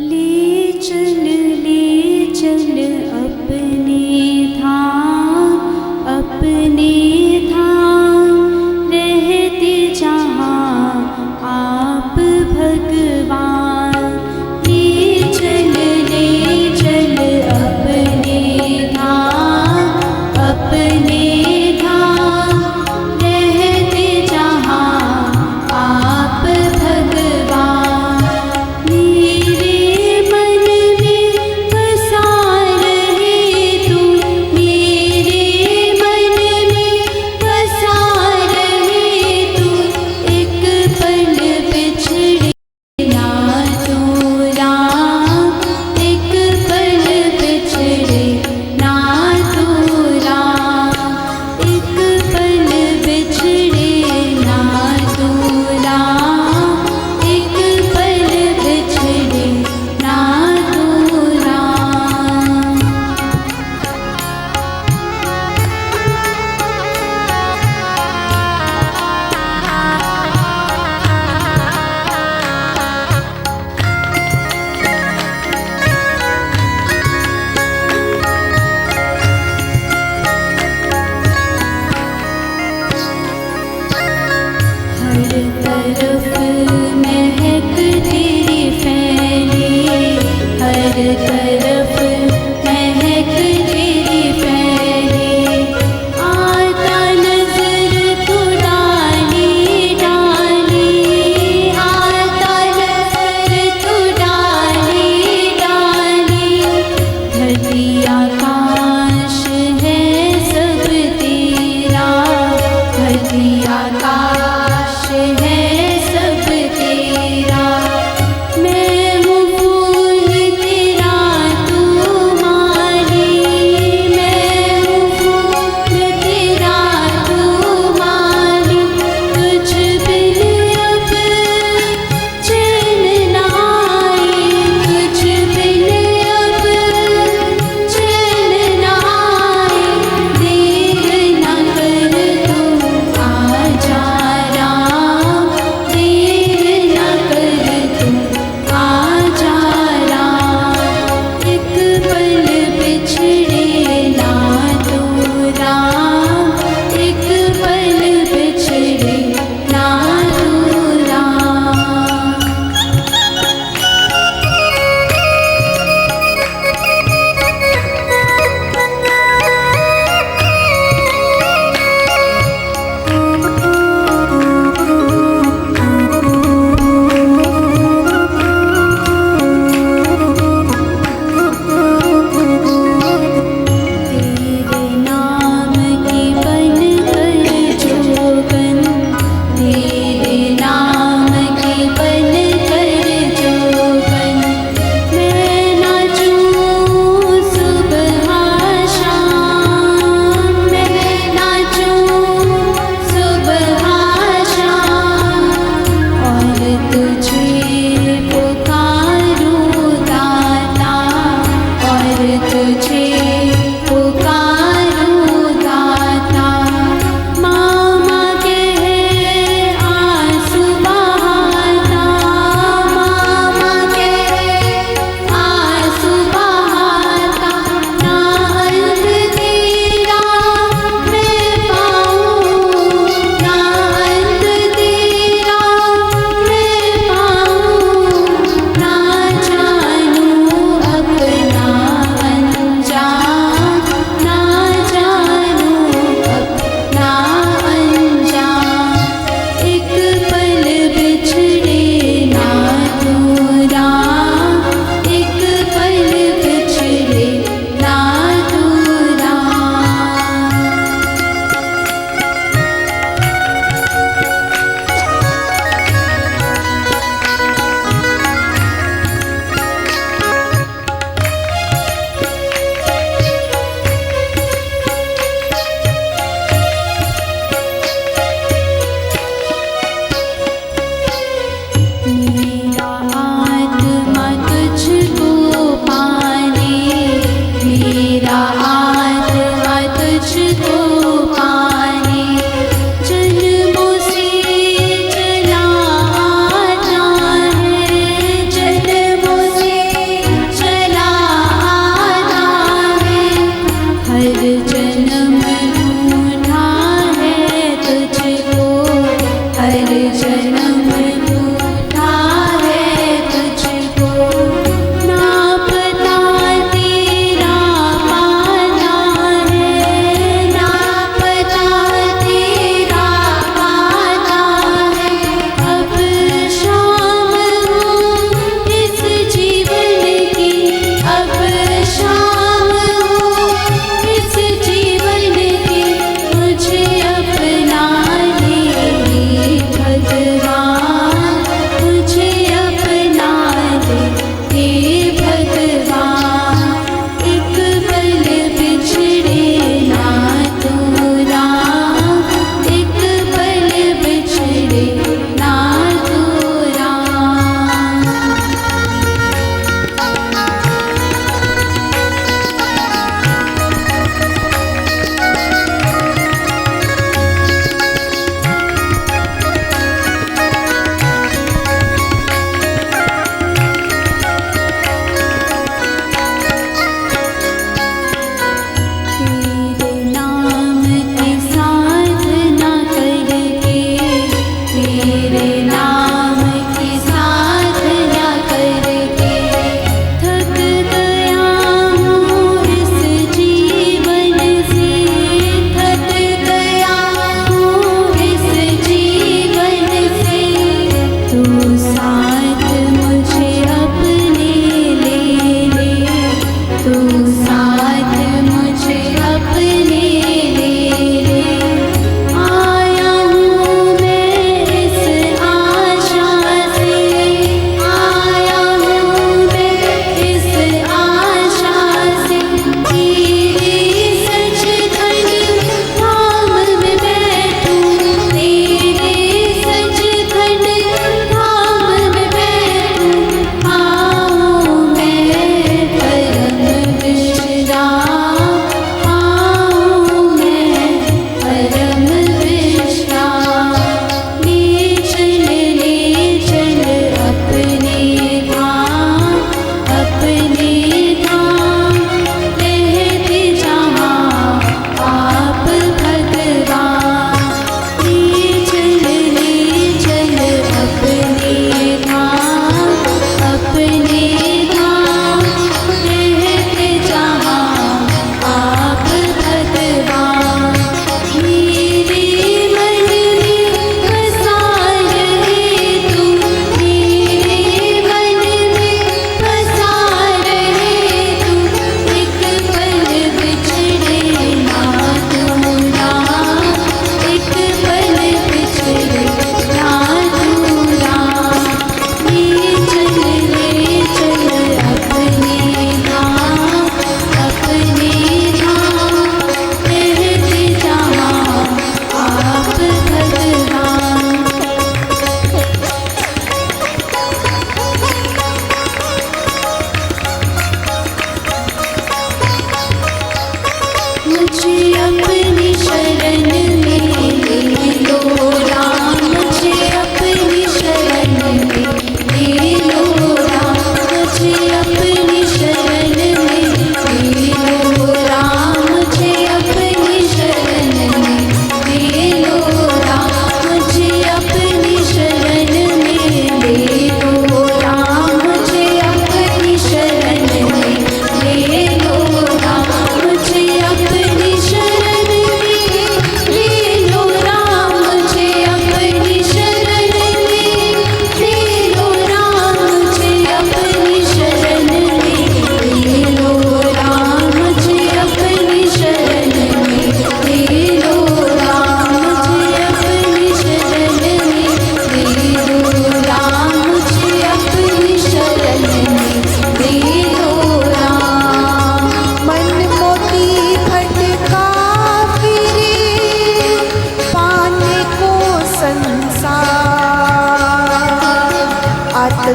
मेरे मन में बसा रहे तू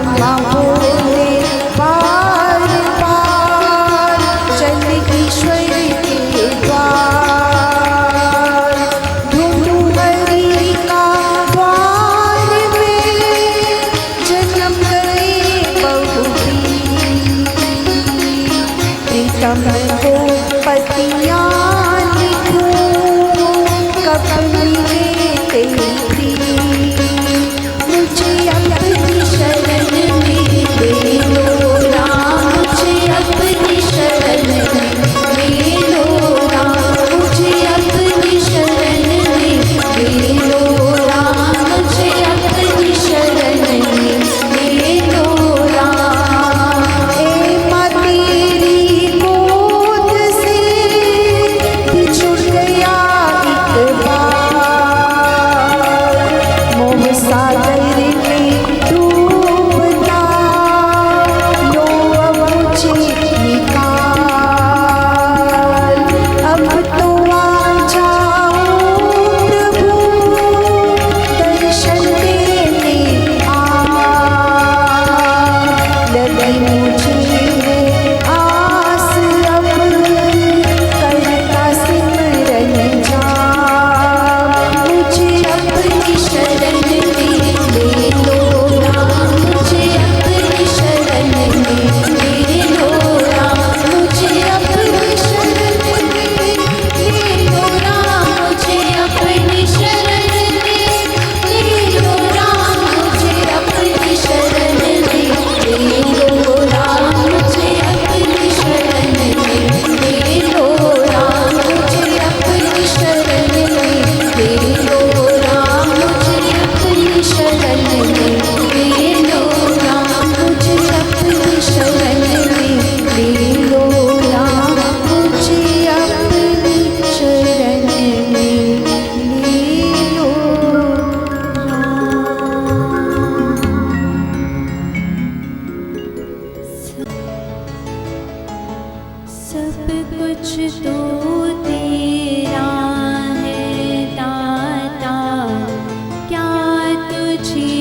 आत्मा बोले बार बार, चल ईश्वर के द्वार। ढूंढूं हरि का द्वार में, जन्म गए बहुवीर। प्रीतम को पतियाँ लिखूं, कब मिले तेरी प्रीत। मुझे अपनी शरण में ले लो राम, मुझे अपनी शरण में ले लो राम, मुझे अपनी शरण में ले लो राम, मुझे अपनी शरण में ले लो राम। ए माँ तेरी गोद से बिछुड़ गया एक बार, मोह सागर में डूबता, लो अब मुझे निकाल। अब तो आ जाओ प्रभु, दर्शन देने आ। लगी मुझे आस अब, करता सिमरन जा। मुझे अपनी शरण में ले लो राम, मुझे अपनी शरण में ले लो राम, मुझे अपनी शरण में ले लो राम, मुझे अपनी शरण में ले लो राम, मुझे अपनी शरण में ले लो राम, मुझे अपनी शरण में ले लो राम, मुझे अपनी शरण में ले लो राम, मुझे अपनी शरण में ले लो राम, मुझे अपनी शरण में ले लो राम, मुझे अपनी शरण में ले लो सब कुछ तो तेरा है दाता, क्या तुझे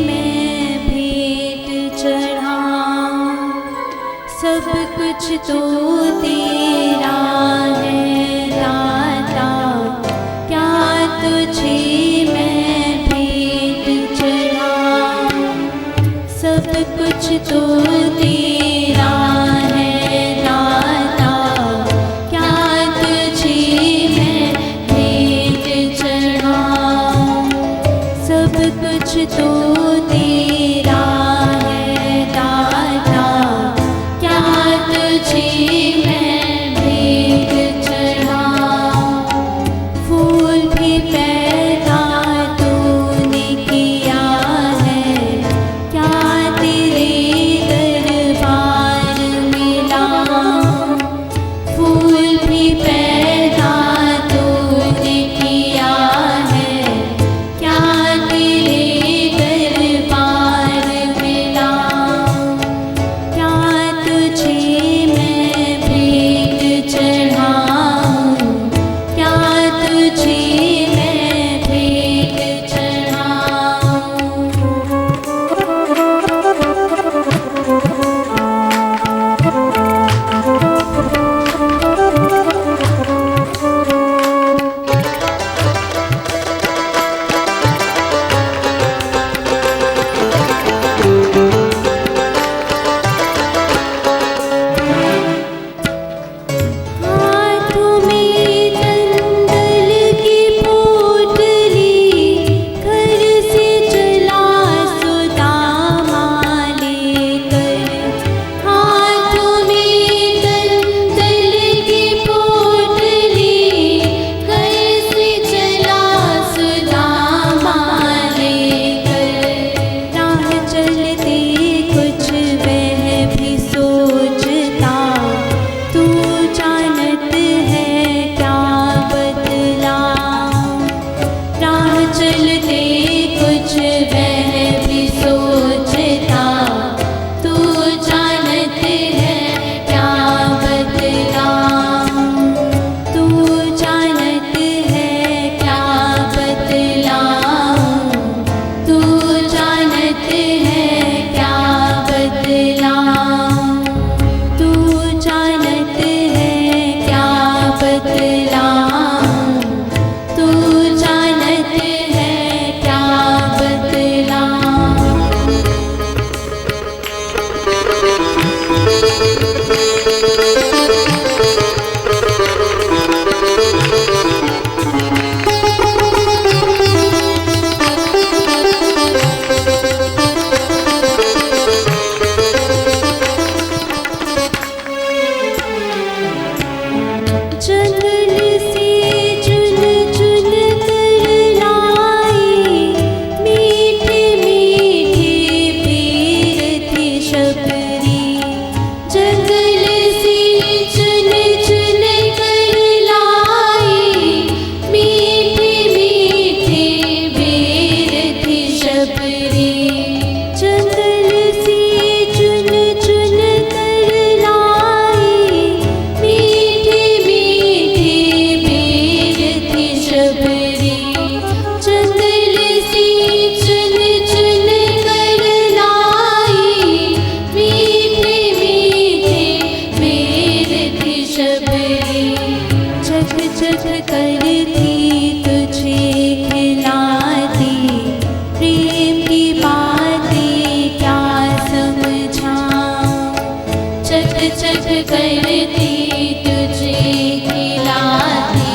मैं भेंट चढ़ाऊं। सब कुछ तो तेरा है दाता, क्या तुझे मैं भेंट चढ़ाऊं। सब कुछ तो तेरा है दाता, क्या तुझे मैं भेंट चढ़ाऊं। सब कुछ तो तेरा है दाता, क्या तुझे मैं भेंट चढ़ाऊं। फूल भी पैदा तूने किया है, क्या तेरे दरबार जग करती तुझे खिलाती,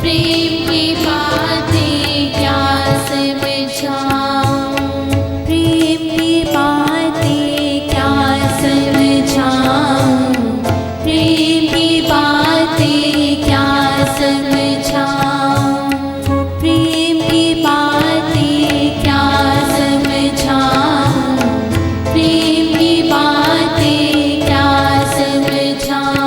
प्रेम की बातें क्या समझाऊं, प्रेम की बातें क्या समझाऊं, प्रेम की बातें क्या समझाऊं, प्रेम की बातें क्या समझाऊं, प्रेम की बातें क्या समझाऊं।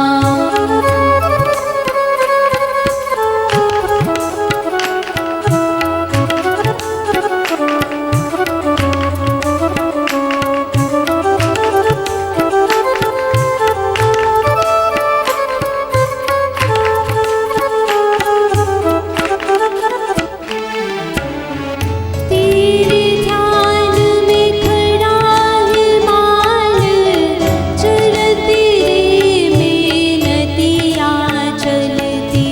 तेरे ध्यान में खड़ा है माल, चलती रे में नदियाँ चलती,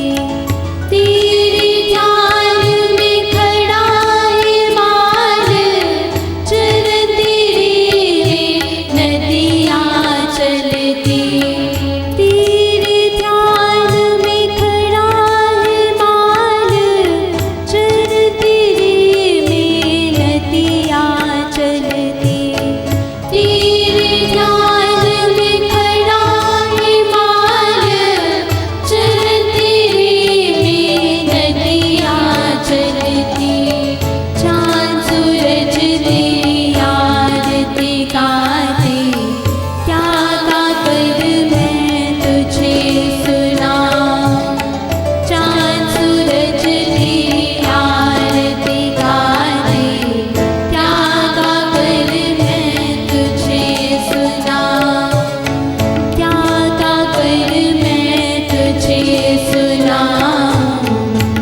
तेरे ध्यान में खड़ा है माल, चलती रे में नदियाँ चलती, तेरे ध्यान में खड़ा है माल, चलती रे में नदियाँ चलती, तेरे ध्यान में खड़ा है माल, चलती रे में नदियाँ चलती, चाँद सूरज तेरी आरती गाते, क्या गाकर मैं तुझे सुनाऊं, चाँद सूरज तेरी आरती गाते, क्या गाकर मैं तुझे सुनाऊं, क्या गाकर मैं तुझे सुनाऊं,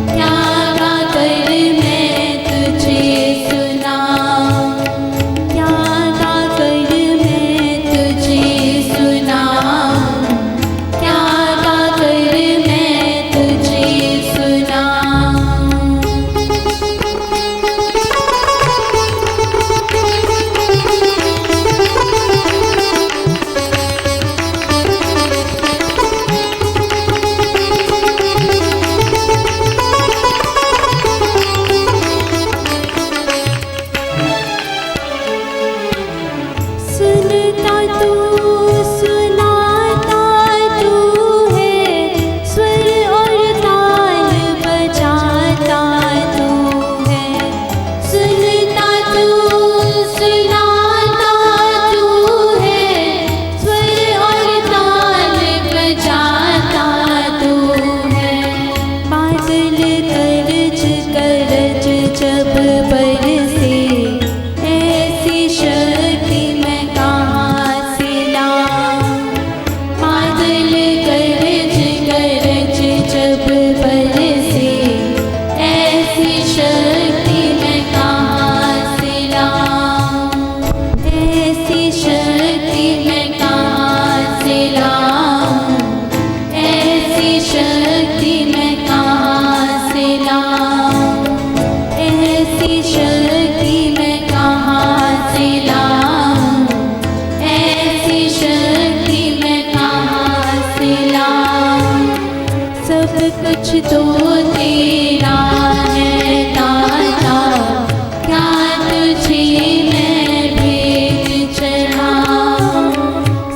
क्या गाकर मैं तुझे सुनाऊं, क्या गाकर मैं तुझे सुनाऊं, क्या गाकर मैं तुझे सुनाऊं। सुनता तू सुनाता तू है, स्वर और ताल बजाता तू है, सुनता तू सुनाता तू है, स्वर और ताल बजाता तू है, बादल गरज गरज जब बरसे, ऐसी शक्ति मैं कहाँ से लाऊं, बादल गरज गरज जब बरसे, ऐसी शक्ति मैं कहाँ से लाऊं, ऐसी शक्ति मैं कहाँ से लाऊं, ऐसी शक्ति मैं कहाँ से लाऊं, ऐसी शक्ति मैं कहाँ से लाऊं, ऐसी शक्ति मैं कहाँ से लाऊं। सब कुछ तो तेरा है दाता, क्या तुझे मैं भेंट चढ़ाऊं,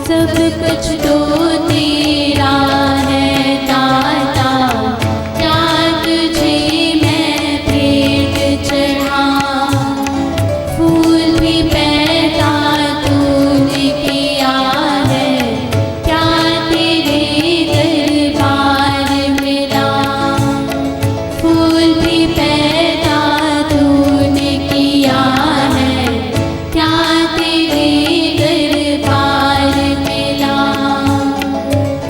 सब कुछ तो तेरा है दाता, क्या तुझे मैं भेंट चढ़ाऊं, फूल भी पैदा तूने किया है, क्या तेरे दरबार में लाऊं, फूल भी पैदा तूने किया है, क्या तेरे दरबार में लाऊं,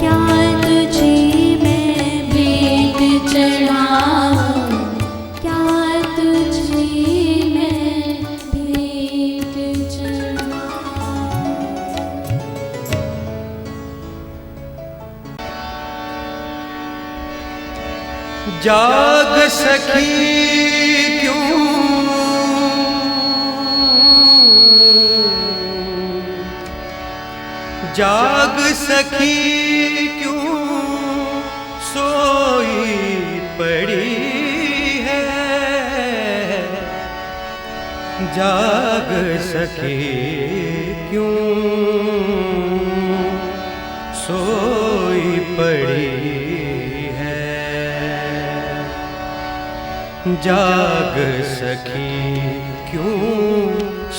क्या तुझे मैं भेंट चढ़ाऊं, क्या तुझे मैं भेंट चढ़ाऊं। जाग सखी क्यों जाग सखी क्यों सोई पड़ी है, जाग सखी क्यों सोई पड़ी है, जाग सखी क्यों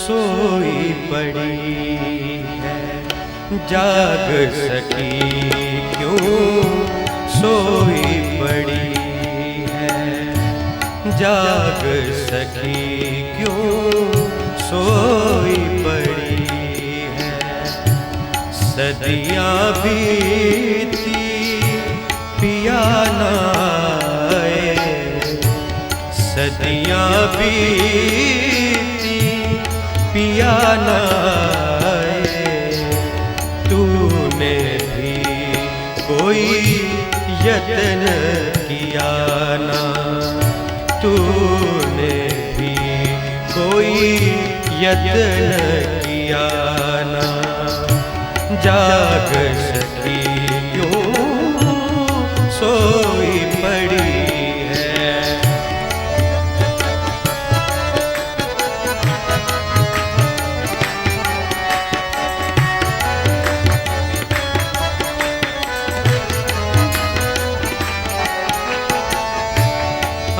सोई पड़ी है, जाग सखी क्यों सोई पड़ी है, जाग सखी क्यों सोई पड़ी है। सदियाँ बीती पिया न आए, सदियाँ बीती पिया न आए, तूने भी कोई यत्न किया ना, तूने भी कोई यत्न किया ना, जाग सखी क्यों सोई पड़ी है।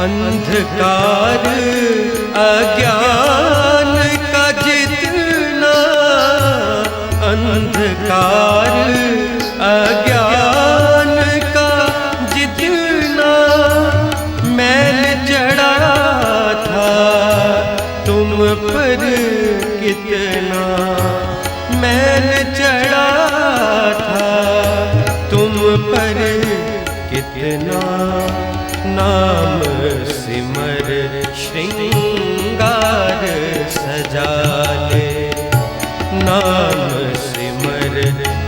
अंधकार अज्ञान का जितना, अंधकार अज्ञान का जितना मैल चढ़ा था तुम पर, कितना मैल चढ़ा था तुम पर, कितना नाम सिमर श्रृंगार सजा ले, नाम सिमर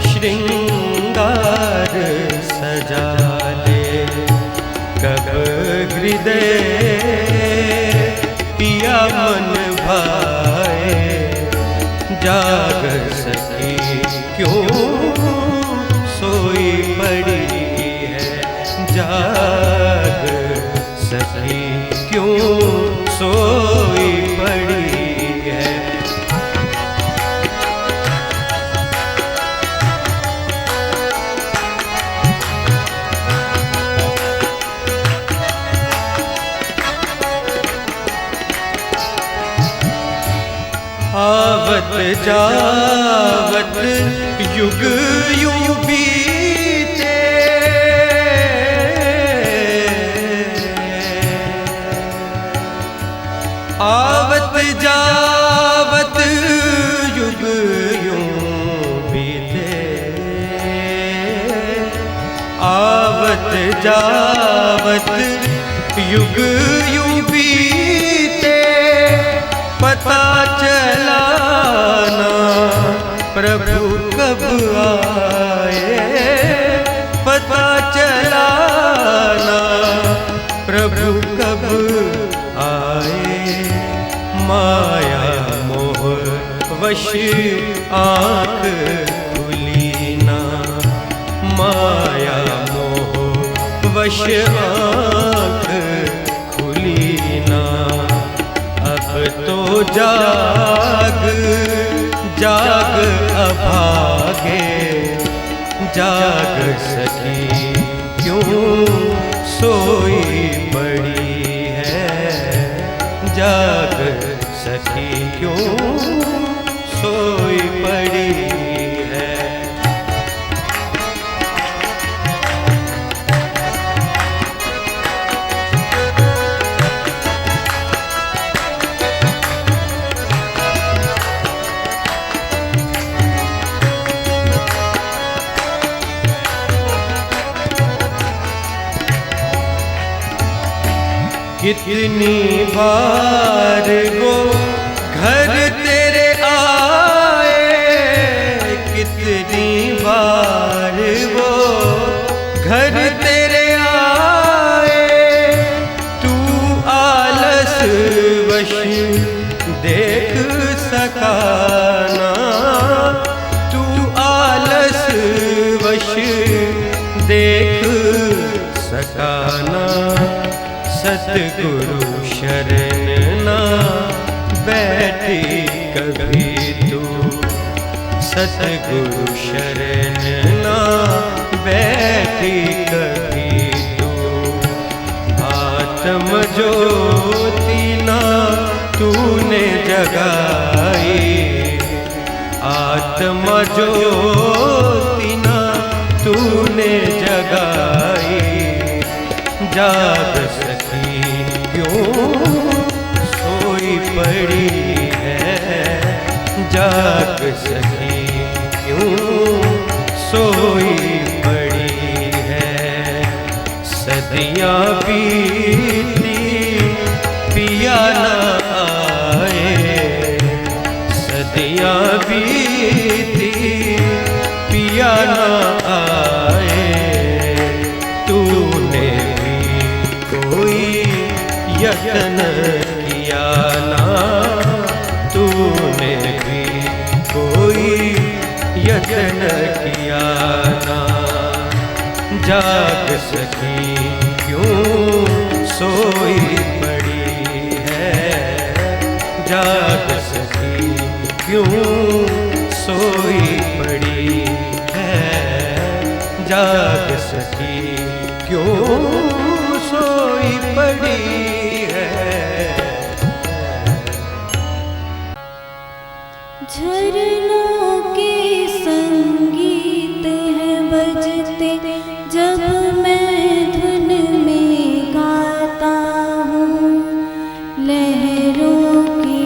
श्रृंगार सजा ले, कब हृदय पिया मन भाए, जाग सखी क्यों सोई पड़ी है, जाग सखी क्यों सोई पड़ी है। आवत जावत युग यूं बीते, आवत जावत युग यूं बीते, आवत जावत युग यूं बीते, पता चला ना प्रभु कब आए, पता चला ना प्रभु कब आए, माया मोह वश आँख खुली ना, माया मोह वश आँख खुली ना, अब तो जाग जाग अभागे, जाग सखी क्यों सोई पड़ी है, जाग सखी क्यों सोई पड़ी है। कितनी बार वो घर तेरे आए, कितनी बार वो घर तेरे आए, तू आलस वश देख सका ना, तू आलस सतगुरु शरण ना बैठी कभी तू, सतगुरु शरण ना बैठी कभी तू। आत्म ज्योति ना तूने जगाई, आत्म ज्योति ना तूने जगाई। जाग सकी क्यों सोई पड़ी है, जाग सकी क्यों सोई पड़ी है। सदियाँ बीती पिया ना आए, सदियाँ बीती पिया ना आए। तूने भी कोई यत्न किया ना, तूने भी कोई यत्न किया ना। जाग सकी क्यों सोई पड़ी है, जाग सकी क्यों सोई पड़ी है। जाग सकी क्यों सोई पड़ी है। झरनों के संगीत हैं बजते जब मैं धुन में गाता हूँ। लहरों की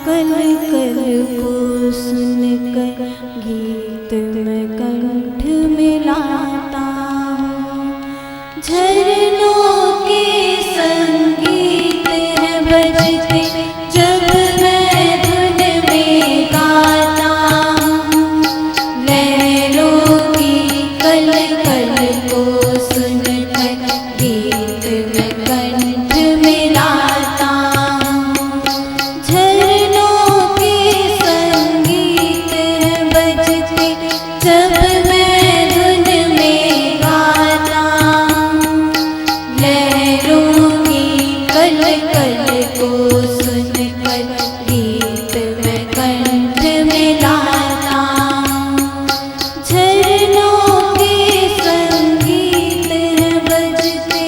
कल कल को सुनकर गीत में कंठ मिलाता हूँ। झरनों के संगीत हैं बजते जब मैं धुन में गाता हूँ। लहरों की कल कल को सुनकर गीत में कंठ मिलाता हूँ। झरनों के संगीत हैं बजते जब मैं धुन में गाता हूँ। लहरों की कल कल को सुनकर गीत में कंठ मिलाता हूँ। झरनों के संगीत हैं बजते।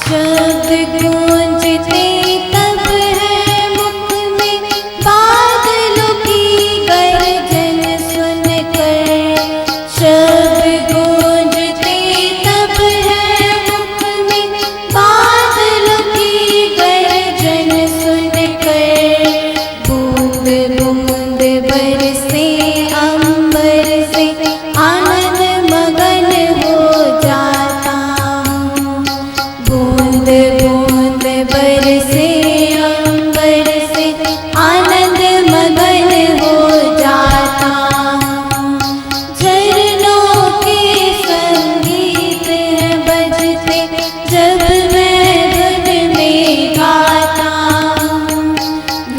शब्द गूंजते तब है मुख में बादलों की गर्जन सुनकर। शब्द गूंजते तब है मुख में बादलों की गर्जन सुनकर। बूंद बूंद बरसे अंबर से आनंद मगन हो जाता हूँ। बूंद बूंद बरसे अंबर से आनंद मगन हो जाता हूँ। झरनों के संगीत हैं बजते जब मैं धुन में गाता हूँ।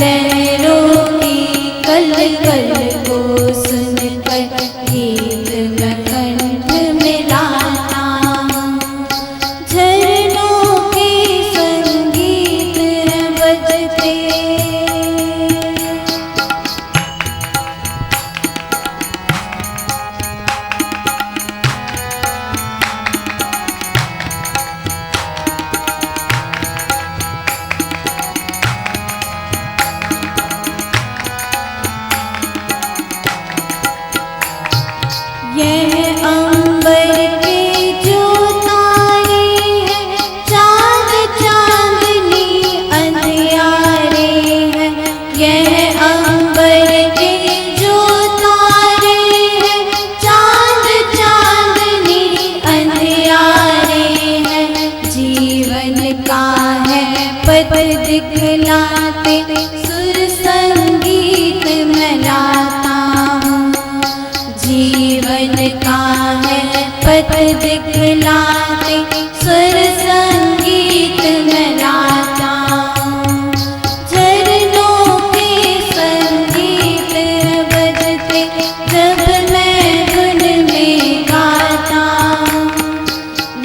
लहरों की कल कल को सुनकर गीत में कंठ मिलाता हूँ। झरनों के संगीत हैं बजते। यह अंबर के जो तारे हैं चाँद चाँदनी अंधियारे हैं। यह अंबर के जो तारे हैं चाँद चाँदनी अंधियारे हैं। जीवन का है पथ दिखलाते सुर संगीत में लाता हूँ। जीवन पथ दिखलाते सुर संगीत में लाता हूँ। झरनों के संगीत बजते जब मैं धुन में गाता हूँ।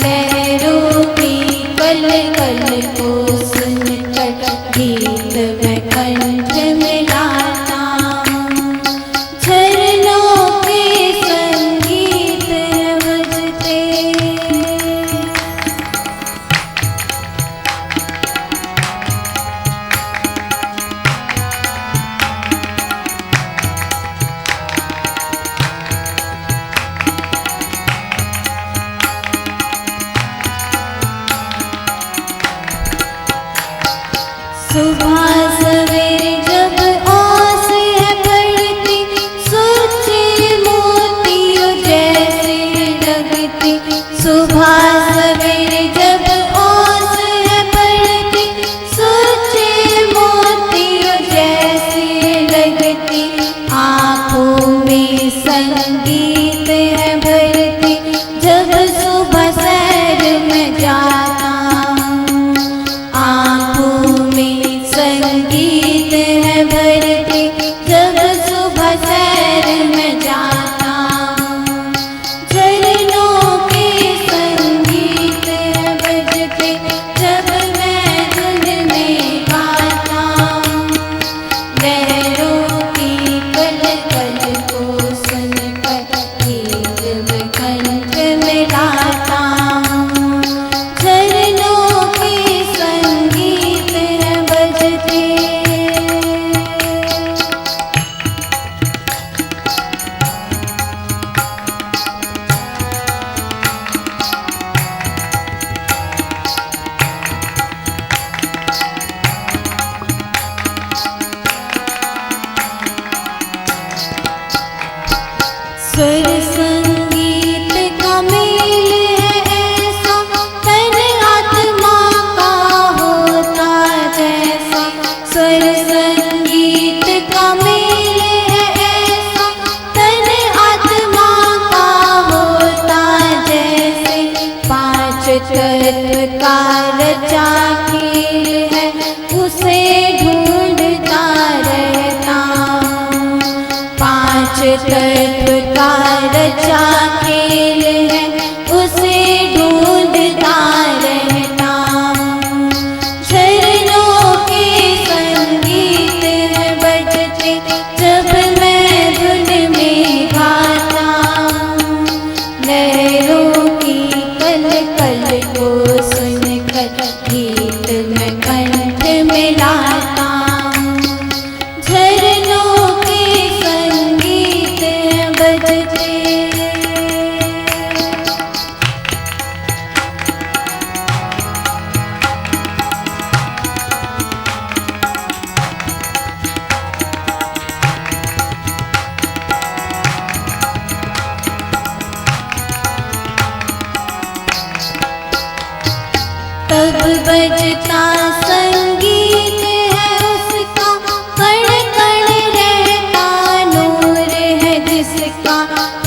लहरों की कल कल को सुनकर गीत में कंठ मिलाता हूँ। झरनों के संगीत बजते सुबह सवेरे जब ओस है पड़ती सोचे मोतियों जैसे लगती। सुबह सवेरे जब ओस है पड़ती सोचे मोतियों जैसे लगती। आँखों में संगीत है भरती जब सुबह सैर में जाता हूँ। आँखों में संगीत है भरती जब सुबह सैर में जाता हूँ। झरनों के संगीत है बजते जब मैं धुन में गाता हूँ। लहरों की कल कल को सुनकर गीत में कंठ मिलाता हूँ। झरनों के संगीत है बजते स्वर संगीत का मेल है ऐसा तन आत्मा का होता जैसा। स्वर संगीत का मेल है ऐसा तन आत्मा का होता जैसे। पांच तत्व का रचा खेल है उसे ढूंढता रहता हूँ। पांच तत्व का रचा खेल है उसे ढूंढता रहता हूँ। झरनों के संगीत है बजते जब मैं धुन में गाता हूँ। लहरों की कल कल को सुनकर गीत में कंठ मिलाता हूँ। झरनों के संगीत है बजते तब बजता संगीत है उसका कण कण रहता नूर है जिसका।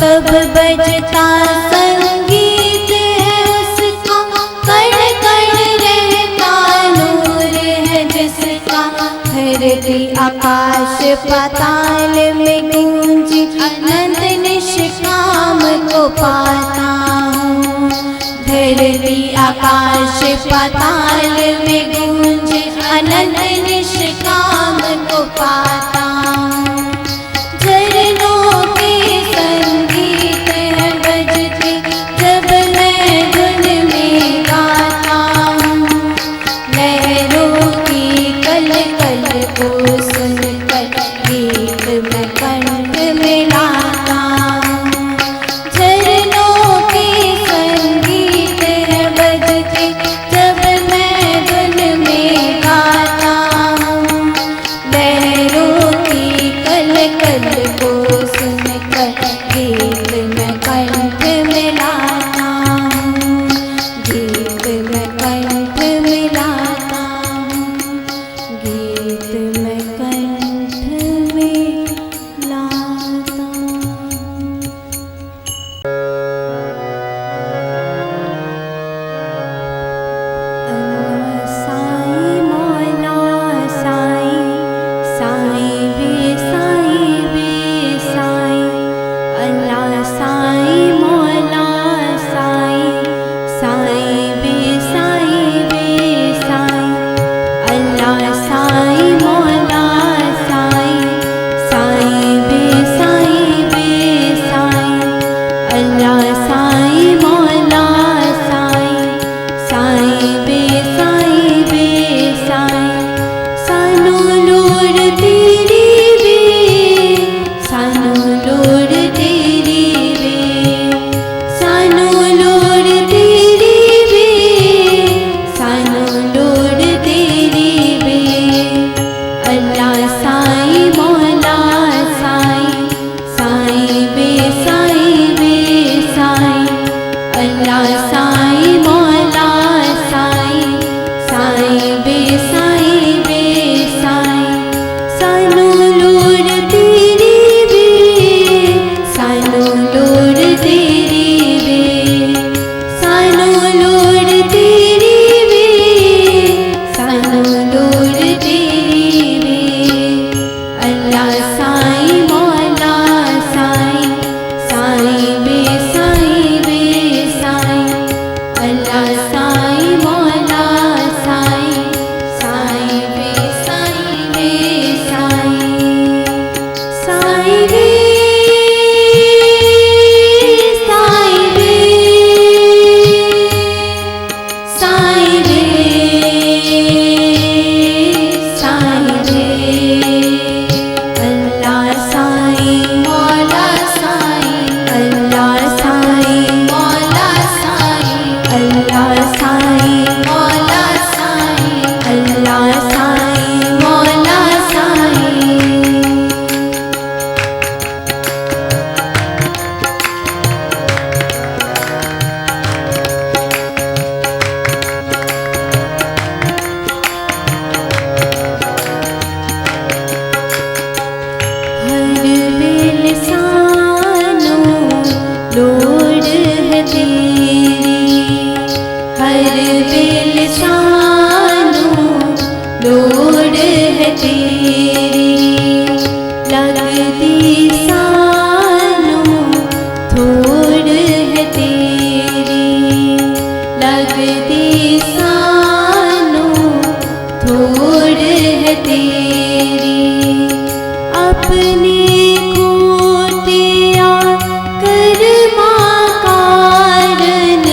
तब बजता संगीत है उसका कण कण रहता नूर है जिसका। धरती आकाश पाताल में गूंजी अनंत निष्काम को पाता हूँ। धरती आकाश पाताल में गूंजे अनंत निष्काम को पाता हूँ। झरनों के संगीत है बजते जब मैं धुन में गाता हूँ। लहरों की कल कल को सुनकर गीत में कंठ मिलाता हूँ। झरनों के संगीत है बजते जब मैं धुन में गाता हूँ। लहरों की कल कल को सुनकर गीत में कंठ मिलाता हूँ। गीत में कंठ मिलाता हूँ। गीत में तेरी वे सानू लोड़ तेरी वे सानू लोड़ तेरी वे सानू लोड़ तेरी वे अल्लाह साईं मौला साईं साईं वे साईं अल्लाह साईं मौला साईं साईं वे साईं सानू लोड़ तेरी वे सानू लोड़ तेरी वे सानू लोड़ तेरी वे सानू लोड़ तेरी वे अल्लाह साईं मौला साईं साईं वे साईं अल्लाह साईं मौला साईं साईं वे साईं साईं वे साईं वे साईं वे साईं वे अल्लाह साईं मौला साईं अल्लाह साईं मौला साईं अल्लाह साईं मौला साईं अल्लाह साईं मौला साईं हर वेल सानू लोड़ है तेरी हर वेल सानू लोड़ है तेरी लगती सानू थोड़ है तेरी लगती सानू थोड़ है तेरी अपने कोटिया कर्मा कारण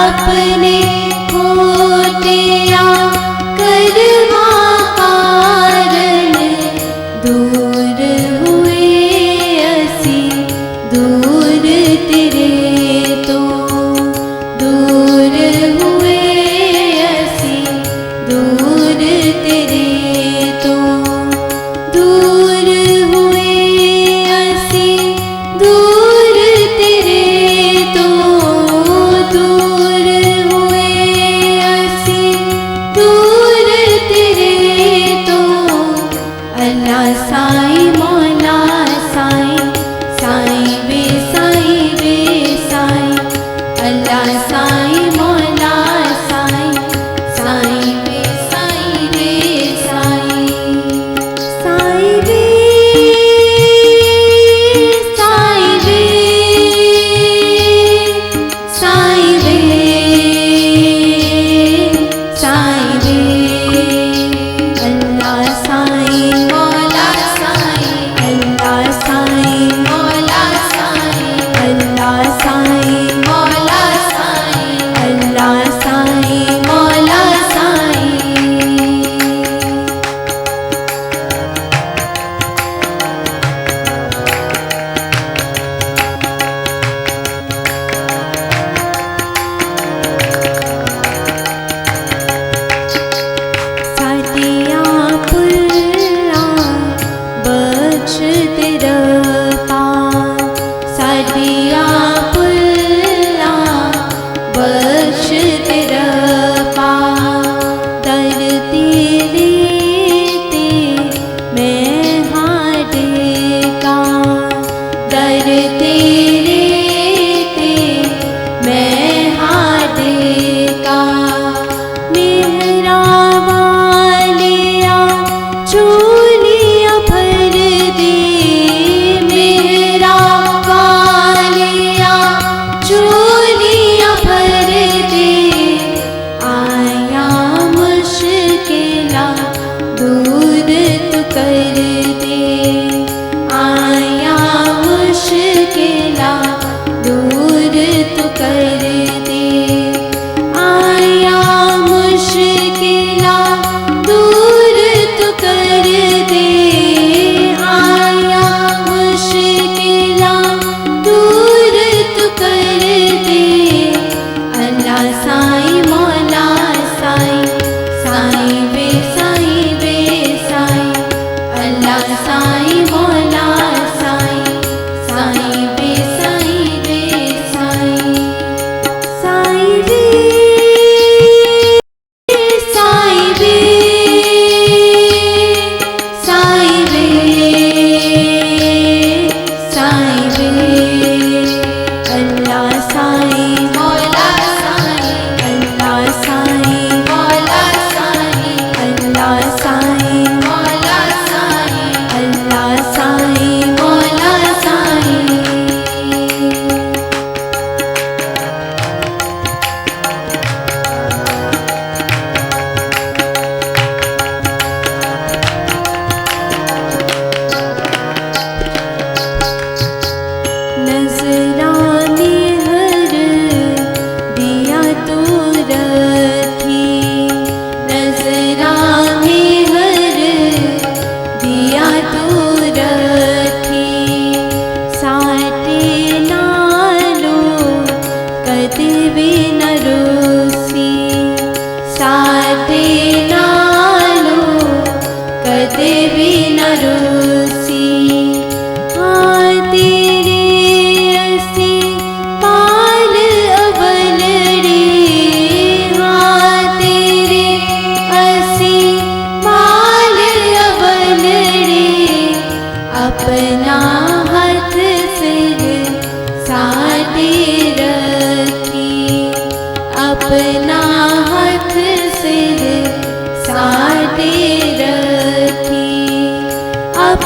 अपने कोटिया कर्मा कारण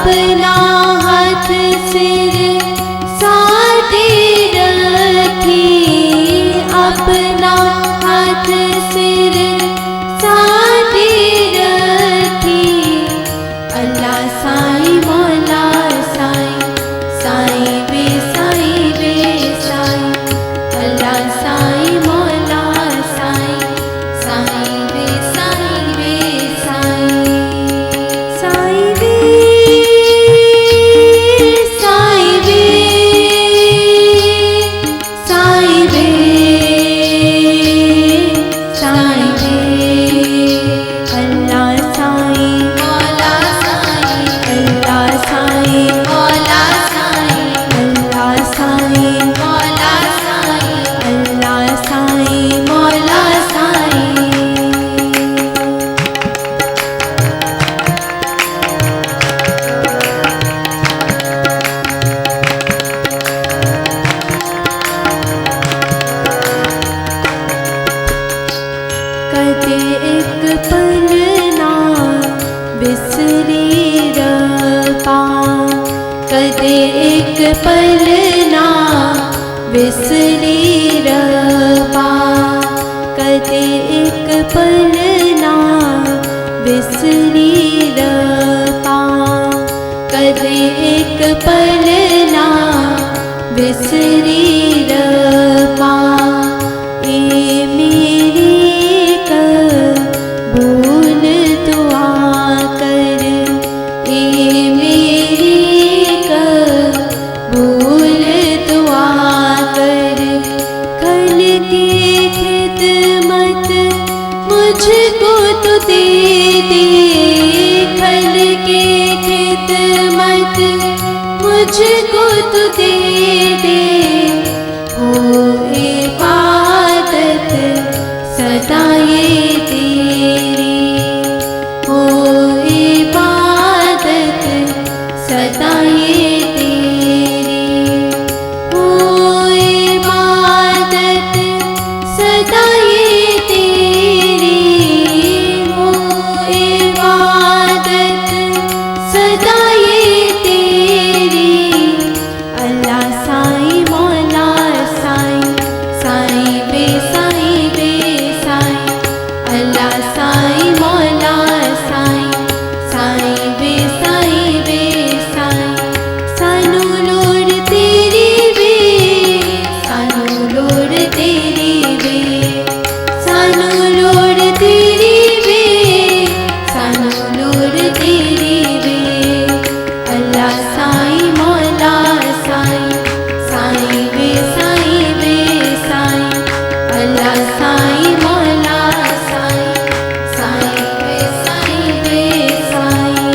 अपना हाथ सिर साधे रखी, अपना हाथ सिर साधे रखी। अल्लाह साईं मौला साईं, साईं वे साईं वे साईं। अल्लाह साईं मौला साईं, साईं वे साईं वे साईं। साईं वे साईं वे साईं वे साईं वे। अल्लाह साईं मौला साईं, अल्लाह साईं मौला साईं। अल्लाह साईं मौला साईं, अल्लाह साईं मौला साईं। कदे एक पल ना बिसरी रपा, कदे एक पल ना बिसरी रपा। कदे एक पल ना बिसरी रपा, कदे एक पल ना बिसरी रपा। ए मेरी कबूल दुआ कर, ए मेरी कबूल दुआ कर। कल की खिदमत मुझको तो दे दे, कल की खिदमत मुझको तो दे दे। हो इबादत सदा ये तेरी, हो इबादत सदा ये तेरी। हो इबादत सदा ये तेरी, हो इबादत सदा ये तेरी। अल्लाह साईं मौला साईं, साईं वे साईं वे साईं। अल्लाह साईं मौला साईं, साईं वे साईं वे साईं। सानू लोड़ तेरी वे, सानू लोड़ तेरी वे, सानू लोड़ तेरी वे, सानू लोड़ तेरी वे। अल्लाह साईं मौला साईं, साईं वे साईं वे साईं। अल्लाह साईं मौला साईं, साईं वे साईं वे साईं।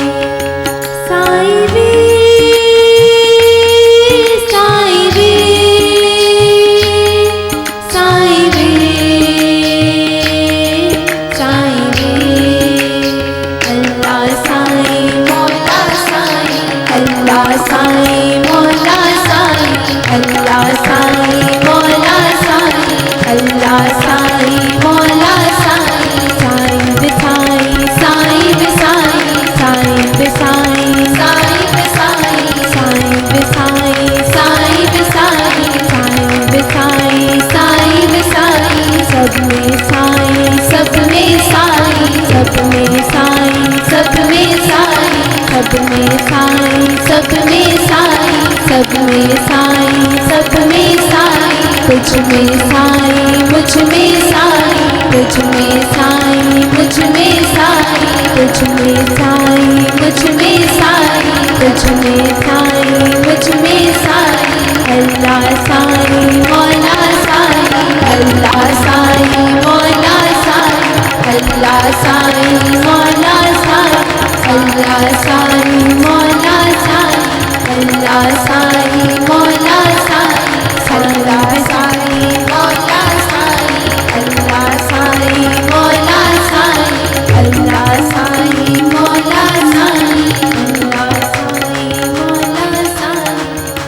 साईं वे साईं वे साईं वे साईं वे। अल्लाह साईं मौला साईं, अल्लाह साईं मौला साईं। अल्लाह साईं मौला साईं, अल्लाह साईं मौला साईं। साईं वे साईं, साईं वे साईं, साईं वे साईं, साईं वे साईं, साईं वे साईं, साईं वे साईं, साईं वे साईं, साईं वे साईं। सब में साईं, सब में साईं, सब में साईं, सब में साईं, सब में साईं, सब में साईं, सब में साईं, सब में साईं। तुझ में साईं, मुझ में साईं, तुझ में साईं, मुझ में साईं, तुझ में साईं, मुझ में साईं, तुझ में साईं, मुझ में साईं। अल्लाह साईं मौला साईं, अल्लाह साईं मौला साईं। अल्लाह साईं मौला साईं, अल्लाह साईं मौला साईं। अल्लाह साईं मौला साईं, अल्लाह साईं मौला साईं। अल्लाह साईं मौला साईं, अल्लाह साईं मौला साईं। अल्लाह साईं मौला साईं,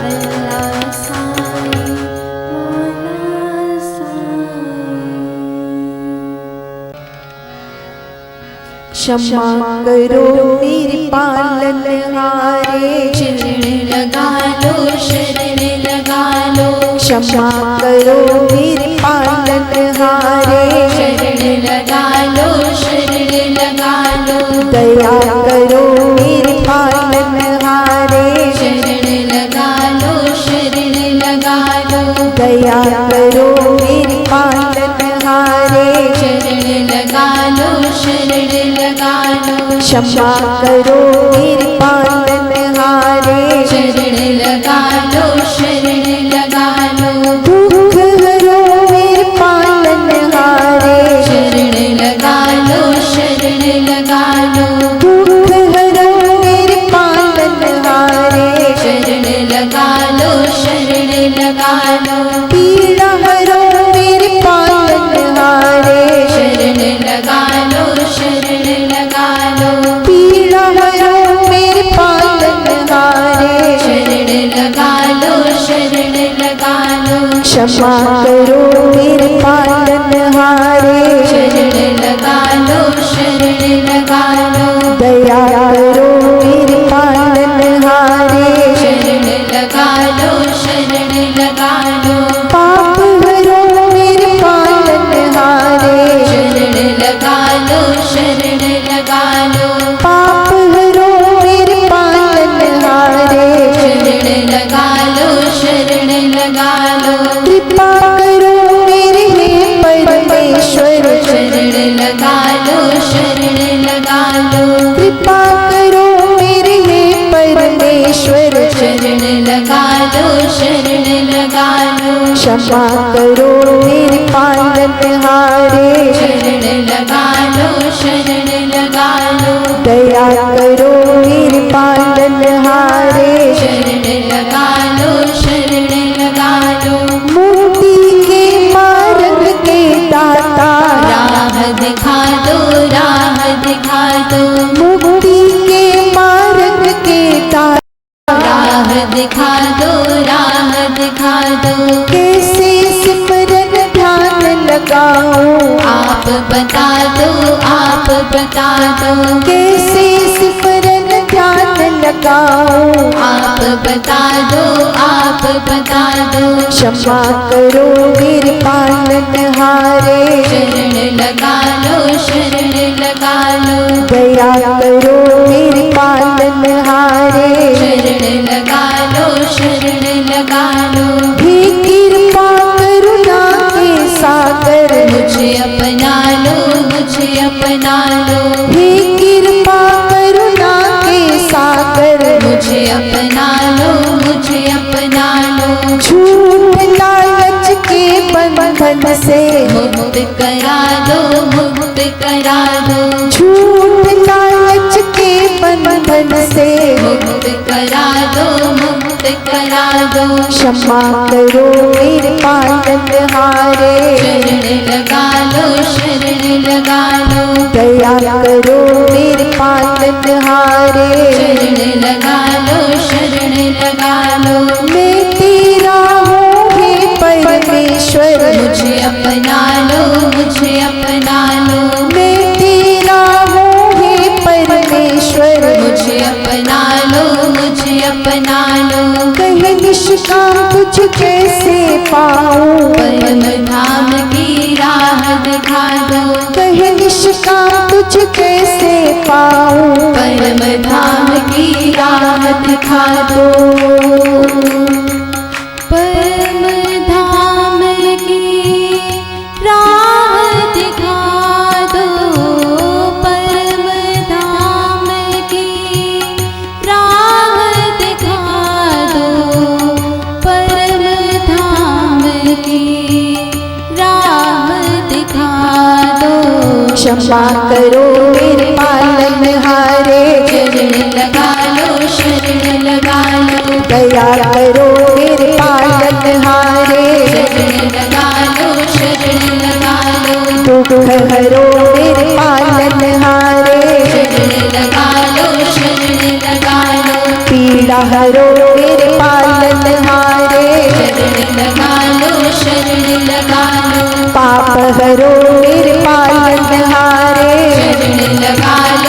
अल्लाह साईं क्षमा करो मेरे पालनहारे, शरण लगा लो, शरण लगा लो, क्षमा करो मेरे पालनहारे, शरण लगा लो, शरण लगा लो, दया करो मेरे पालनहारे, शरण लगा लो, शरण लगा लो, दया करो मेरे पालनहारे, शरण लगा लो, शरण लगा लो, क्षमा करो मेरे पालनहारे, शरण लगा लो, शरण लगा लो, दुख हरो मेरे पालनहारे, शरण लगा लो, शरण लगा लो, दुख हरो मेरे पालनहारे, शरण लगा लो, शरण लगा लो, पीड़ा हरो मेरे पालनहारे, शरण लगा लो, शरण लगा लो, पीड़ा हरो मेरे पालनहारे, शरण लगा लो, शरण लगा लो, क्षमा करो मेरे पालनहारे, शरण लगा लो, शरण लगा लो, दया करो मेरे पालनहारे, शरण लगा लो, शरण लगा लो, पाप हरो मेरे पालनहारे, शरण लगा लो, शरण लगा लो, पाप हरो मेरे पालनहारे, शरण लगा लो, शरण लगा लो, कृपा करो मेरे हे परमेश्वर, शरण लगा लो, शरण लगा लो, कृपा करो मेरे हे परमेश्वर, शरण लगा लो, शरण लगा लो, क्षमा करो मेरे पालनहारे, शरण लगा लो, शरण लगा लो, दया करो मेरे पालनहारे, शरण लगा लो, शरण लगा लो, मुक्ति के मार्ग के दाता, राह दिखा दो, राह दिखा दो, मुक्ति के मार्ग के दाता, राह दिखा दो, राह दिखा दो, कैसे सिमरन ध्यान लगाऊं, आप बता दो, आप बता दो, कैसे सिमरन ध्यान लगाऊं, आप बता दो, आप बता दो, क्षमा करो मेरे पालनहारे, शरण लगा लो, शरण लगा लो, दया करो मेरे पालनहारे, शरण लगा लो, शरण लगा लो, हे कृपा करुणा के सागर, मुझे अपना लो, मुझे अपना लो, हे कृपा करुणा के सागर, मुझे अपना लो, मुझे अपना लो, झूठ लालच के बंधन से, मुक्त करा दो, मुक्त करा दो, झूठ लालच के बंधन से, मुक्त करा दो, मुक्त करा दो, क्षमा करो मेरे पालनहारे, शरण लगा लो, शरण लगा लो, दया करो मेरे पालनहारे, शरण लगा लो, शरण लगा लो, मैं तेरा हूँ हे परमेश्वर, मुझे अपना लो, मुझे अपना लो, मैं तेरा हूँ हे परमेश्वर, मुझे अपना लो, मुझे अपना लो, कहे निष्काम तुझ कैसे पाऊं, परम धाम की राह दिखा दो, कहे निष्काम तुझ कैसे पाऊं, परम धाम की राह दिखा दो, परम धाम की राह दिखा दो, परम धाम की राह दिखा दो, परम धाम की राह दिखा दो, क्षमा करो मेरे पालनहारे, शरण लगा लो, शरण लगा लो, दया करो मेरे पालनहारे, शरण लगा लो, शरण लगा लो, दुख हरो मेरे पालनहारे, शरण लगा लो, शरण लगा लो, पीड़ा हरो मेरे पालनहारे, शरण लगा लो, शरण लगा लो, पाप हरो मेरे पालनहारे, शरण लगा लो,